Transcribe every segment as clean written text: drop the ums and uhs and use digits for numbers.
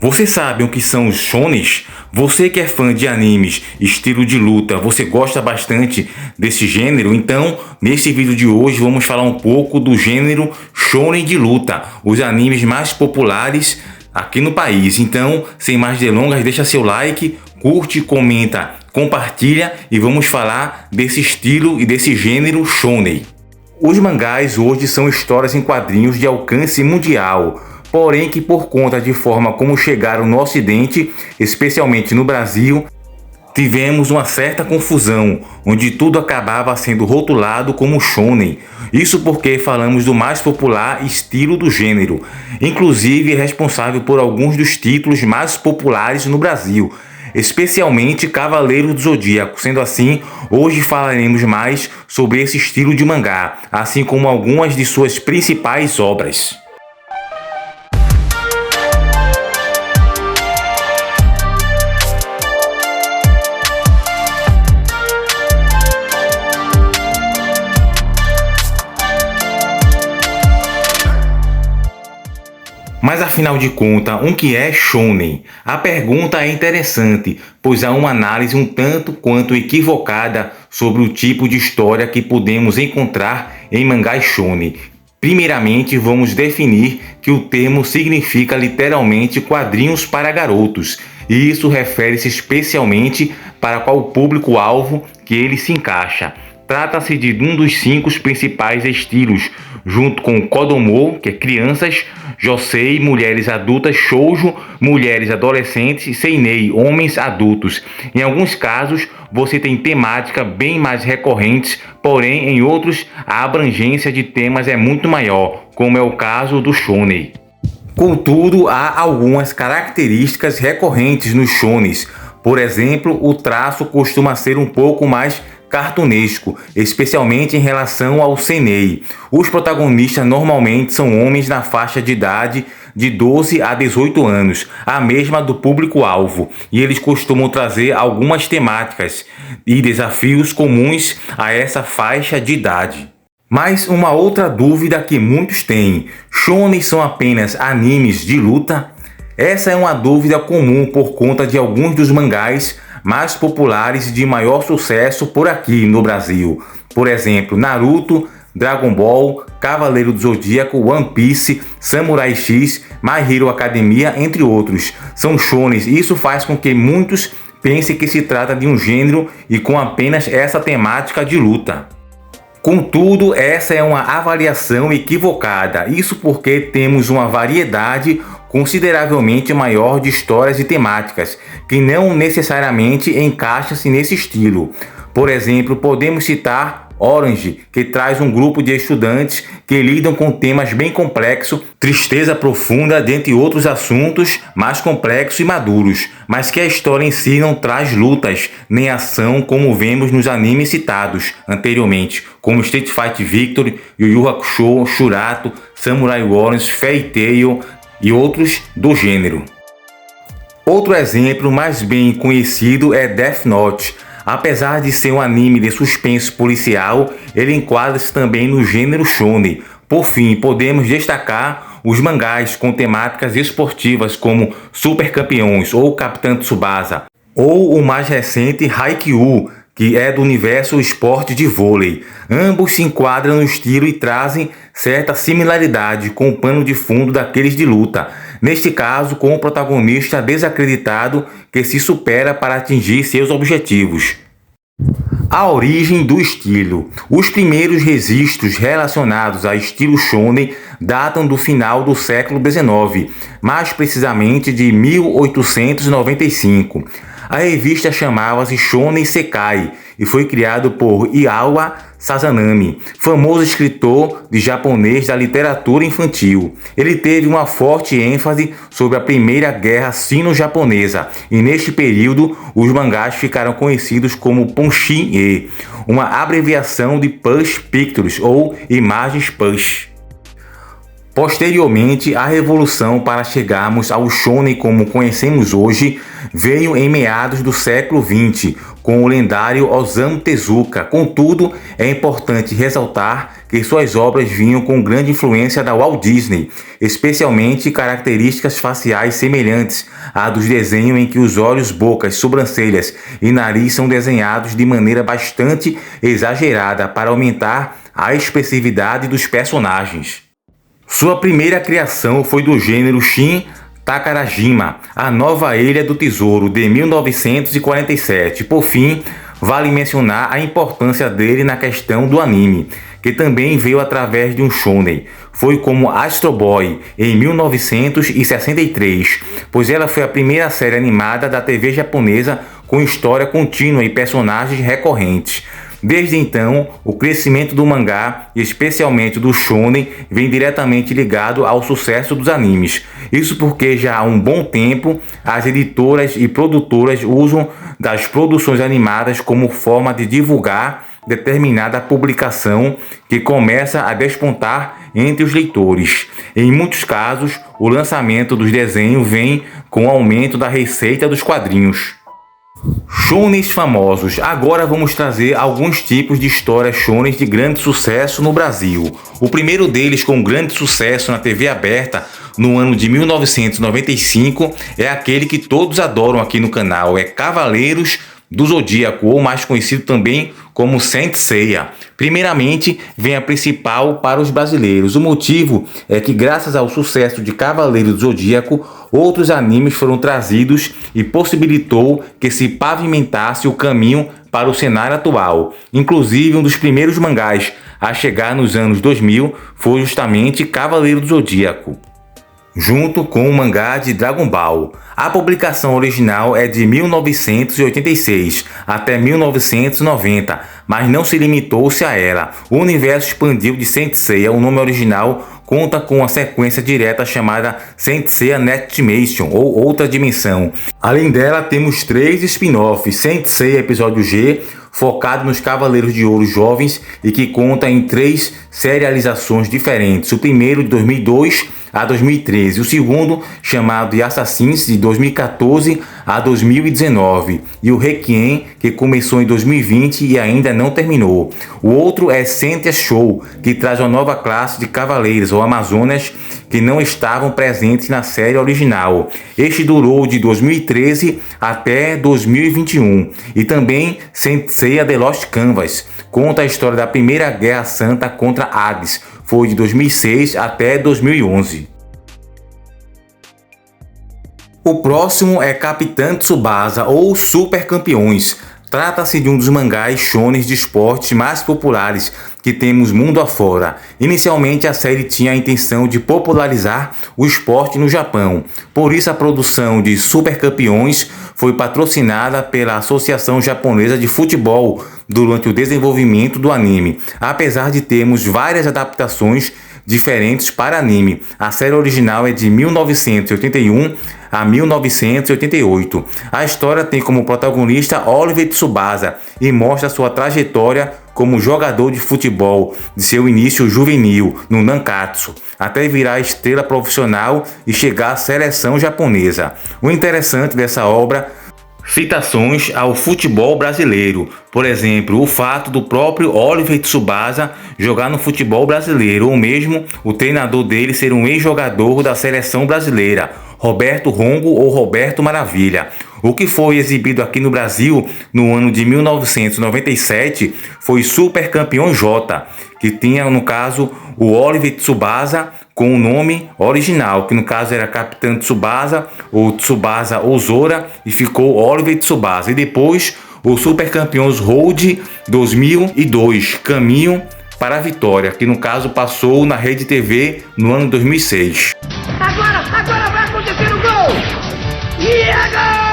Você sabe o que são os shonens? Você que é fã de animes, estilo de luta, você gosta bastante desse gênero? Então, nesse vídeo de hoje vamos falar um pouco do gênero shonen de luta, os animes mais populares aqui no país. Então, sem mais delongas, deixa seu like, curte, comenta, compartilha e vamos falar desse estilo e desse gênero shonen. Os mangás hoje são histórias em quadrinhos de alcance mundial, porém que por conta de forma como chegaram no Ocidente, especialmente no Brasil, tivemos uma certa confusão, onde tudo acabava sendo rotulado como shonen. Isso porque falamos do mais popular estilo do gênero, inclusive é responsável por alguns dos títulos mais populares no Brasil, especialmente Cavaleiro do Zodíaco. Sendo assim, hoje falaremos mais sobre esse estilo de mangá, assim como algumas de suas principais obras. Mas afinal de contas, o que é shonen? A pergunta é interessante, pois há uma análise um tanto quanto equivocada sobre o tipo de história que podemos encontrar em mangás shonen. Primeiramente, vamos definir que o termo significa literalmente quadrinhos para garotos, e isso refere-se especialmente para qual público-alvo que ele se encaixa. Trata-se de um dos 5 principais estilos, junto com Kodomo, que é crianças, Josei, mulheres adultas, Shoujo, mulheres adolescentes e Seinei, homens adultos. Em alguns casos, você tem temática bem mais recorrentes, porém em outros a abrangência de temas é muito maior, como é o caso do shonen. Contudo, há algumas características recorrentes nos shonens. Por exemplo, o traço costuma ser um pouco mais cartunesco, especialmente em relação ao seinen. Os protagonistas normalmente são homens na faixa de idade de 12 a 18 anos, a mesma do público-alvo, e eles costumam trazer algumas temáticas e desafios comuns a essa faixa de idade. Mas uma outra dúvida que muitos têm: shonen são apenas animes de luta? Essa é uma dúvida comum por conta de alguns dos mangás mais populares e de maior sucesso por aqui no Brasil. Por exemplo, Naruto, Dragon Ball, Cavaleiro do Zodíaco, One Piece, Samurai X, My Hero Academia, entre outros. São shonens e isso faz com que muitos pensem que se trata de um gênero e com apenas essa temática de luta. Contudo, essa é uma avaliação equivocada, isso porque temos uma variedade consideravelmente maior de histórias e temáticas, que não necessariamente encaixam-se nesse estilo. Por exemplo, podemos citar Orange, que traz um grupo de estudantes que lidam com temas bem complexos, tristeza profunda, dentre outros assuntos mais complexos e maduros, mas que a história em si não traz lutas nem ação como vemos nos animes citados anteriormente, como Street Fighter Victory, Yu Yu Hakusho, Shurato, Samurai Warriors, Fairy Tail e outros do gênero. Outro exemplo mais bem conhecido é Death Note. Apesar de ser um anime de suspense policial, ele enquadra-se também no gênero shonen. Por fim, podemos destacar os mangás com temáticas esportivas como Super Campeões ou Capitão Tsubasa, ou o mais recente Haikyuu, que é do universo esporte de vôlei. Ambos se enquadram no estilo e trazem certa similaridade com o pano de fundo daqueles de luta, neste caso com o protagonista desacreditado que se supera para atingir seus objetivos. A origem do estilo. Os primeiros registros relacionados a estilo shonen datam do final do século XIX, mais precisamente de 1895. A revista chamava-se Shonen Sekai e foi criado por Iwao Sazanami, famoso escritor de japonês da literatura infantil. Ele teve uma forte ênfase sobre a Primeira Guerra Sino-Japonesa e neste período os mangás ficaram conhecidos como Punshin-e, uma abreviação de Push Pictures ou Imagens Push. Posteriormente, a revolução para chegarmos ao shonen como conhecemos hoje veio em meados do século XX, com o lendário Osamu Tezuka. Contudo, é importante ressaltar que suas obras vinham com grande influência da Walt Disney, especialmente características faciais semelhantes à dos desenhos em que os olhos, bocas, sobrancelhas e nariz são desenhados de maneira bastante exagerada para aumentar a expressividade dos personagens. Sua primeira criação foi do gênero Shin Takarajima, A Nova Ilha do Tesouro, de 1947. Por fim, vale mencionar a importância dele na questão do anime, que também veio através de um shonen. Foi como Astro Boy, em 1963, pois ela foi a primeira série animada da TV japonesa com história contínua e personagens recorrentes. Desde então, o crescimento do mangá, e especialmente do shonen, vem diretamente ligado ao sucesso dos animes. Isso porque já há um bom tempo, as editoras e produtoras usam das produções animadas como forma de divulgar determinada publicação que começa a despontar entre os leitores. Em muitos casos, o lançamento dos desenhos vem com o aumento da receita dos quadrinhos. Shonens famosos. Agora vamos trazer alguns tipos de histórias shonens de grande sucesso no Brasil. O primeiro deles com grande sucesso na TV aberta no ano de 1995 é aquele que todos adoram aqui no canal, é Cavaleiros do Zodíaco, ou mais conhecido também como Saint Seiya. Primeiramente, vem a principal para os brasileiros. O motivo é que, graças ao sucesso de Cavaleiros do Zodíaco, outros animes foram trazidos e possibilitou que se pavimentasse o caminho para o cenário atual. Inclusive, um dos primeiros mangás a chegar nos anos 2000 foi justamente Cavaleiro do Zodíaco, junto com o mangá de Dragon Ball. A publicação original é de 1986 até 1990, mas não se limitou-se a ela. O universo expandido de Saint Seiya, o nome original, conta com uma sequência direta chamada Saint Seiya Next Dimension, ou Outra Dimensão. Além dela, temos 3 spin-offs: Saint Seiya Episódio G, focado nos Cavaleiros de Ouro jovens e que conta em 3 serializações diferentes. O primeiro de 2002 a 2013, o segundo, chamado de Assassins, de 2014 a 2019, e o Requiem, que começou em 2020 e ainda não terminou. O outro é Sentia Show, que traz uma nova classe de cavaleiros ou amazonas que não estavam presentes na série original. Este durou de 2013 até 2021. E também Saint Seiya The Lost Canvas, conta a história da Primeira Guerra Santa contra Hades. Foi de 2006 até 2011. O próximo é Capitã Tsubasa, ou Super Campeões. Trata-se de um dos mangás shonens de esportes mais populares que temos mundo afora. Inicialmente, a série tinha a intenção de popularizar o esporte no Japão. Por isso, a produção de Super Campeões foi patrocinada pela Associação Japonesa de Futebol durante o desenvolvimento do anime. Apesar de termos várias adaptações diferentes para anime, a série original é de 1981 a 1988. A história tem como protagonista Oliver Tsubasa e mostra sua trajetória como jogador de futebol, de seu início juvenil no Nankatsu, até virar estrela profissional e chegar à seleção japonesa. O interessante dessa obra, citações ao futebol brasileiro. Por exemplo, o fato do próprio Oliver Tsubasa jogar no futebol brasileiro, ou mesmo o treinador dele ser um ex-jogador da seleção brasileira, Roberto Rongo ou Roberto Maravilha. O que foi exibido aqui no Brasil no ano de 1997 foi Super Campeão J, que tinha no caso o Oliver Tsubasa com o nome original, que no caso era Capitã Tsubasa ou Tsubasa Ozora, e ficou Oliver Tsubasa. E depois o Super Campeões Road 2002, Caminho para a Vitória, que no caso passou na Rede TV no ano 2006. Agora vai acontecer o gol! E é gol!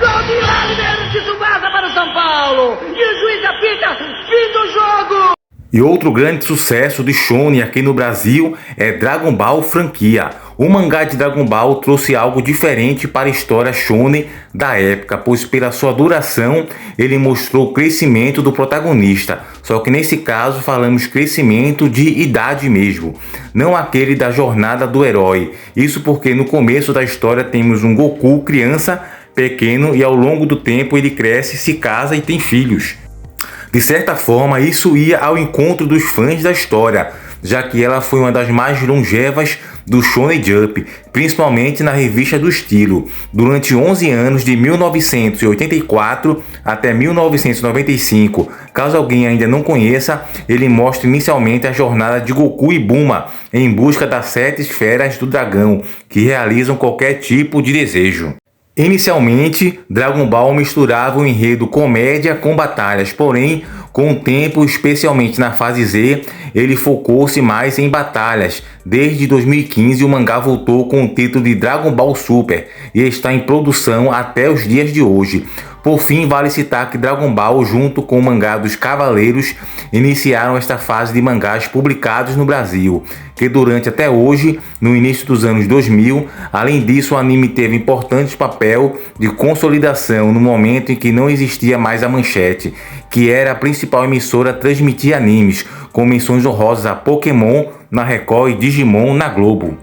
Gol de Oliver Tsubasa para o São Paulo! E o juiz apita, fim do jogo! E outro grande sucesso de shonen aqui no Brasil é Dragon Ball franquia. O mangá de Dragon Ball trouxe algo diferente para a história shonen da época, pois pela sua duração ele mostrou o crescimento do protagonista. Só que nesse caso falamos crescimento de idade mesmo, não aquele da jornada do herói. Isso porque no começo da história temos um Goku criança pequeno e ao longo do tempo ele cresce, se casa e tem filhos. De certa forma, isso ia ao encontro dos fãs da história, já que ela foi uma das mais longevas do Shonen Jump, principalmente na revista do estilo. Durante 11 anos, de 1984 até 1995, caso alguém ainda não conheça, ele mostra inicialmente a jornada de Goku e Bulma em busca das 7 esferas do dragão, que realizam qualquer tipo de desejo. Inicialmente, Dragon Ball misturava o enredo comédia com batalhas, porém, com o tempo, especialmente na fase Z, ele focou-se mais em batalhas. Desde 2015, o mangá voltou com o título de Dragon Ball Super e está em produção até os dias de hoje. Por fim, vale citar que Dragon Ball, junto com o mangá dos Cavaleiros, iniciaram esta fase de mangás publicados no Brasil, que durante até hoje, no início dos anos 2000, além disso o anime teve importante papel de consolidação no momento em que não existia mais a Manchete, que era a principal emissora a transmitir animes, com menções honrosas a Pokémon na Record e Digimon na Globo.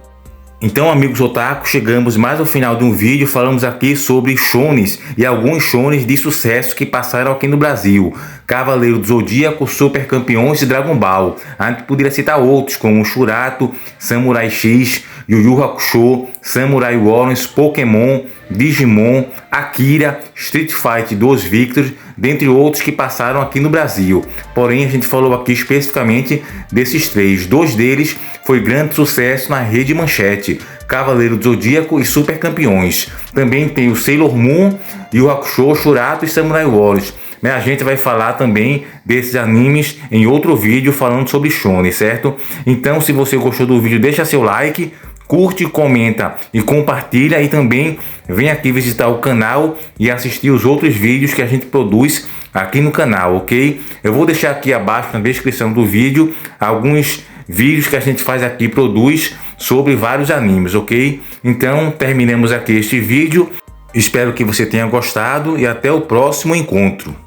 Então, amigos otaku, chegamos mais ao final de um vídeo. Falamos aqui sobre shonens e alguns shonens de sucesso que passaram aqui no Brasil. Cavaleiro do Zodíaco, Super Campeões e Dragon Ball. A gente poderia citar outros como Shurato, Samurai X, Yu Yu Hakusho, Samurai Warriors, Pokémon, Digimon, Akira, Street Fighter 2 Victor, dentre outros que passaram aqui no Brasil. Porém, a gente falou aqui especificamente desses três. 2 deles foi grande sucesso na rede Manchete, Cavaleiro do Zodíaco e Super Campeões. Também tem o Sailor Moon, Yu Yu Hakusho, Shurato e Samurai Warriors. A gente vai falar também desses animes em outro vídeo falando sobre shonen, certo? Então, se você gostou do vídeo, deixa seu like, curte, comenta e compartilha, e também vem aqui visitar o canal e assistir os outros vídeos que a gente produz aqui no canal, ok? Eu vou deixar aqui abaixo na descrição do vídeo alguns vídeos que a gente faz aqui, produz sobre vários animes, ok? Então terminamos aqui este vídeo, espero que você tenha gostado e até o próximo encontro.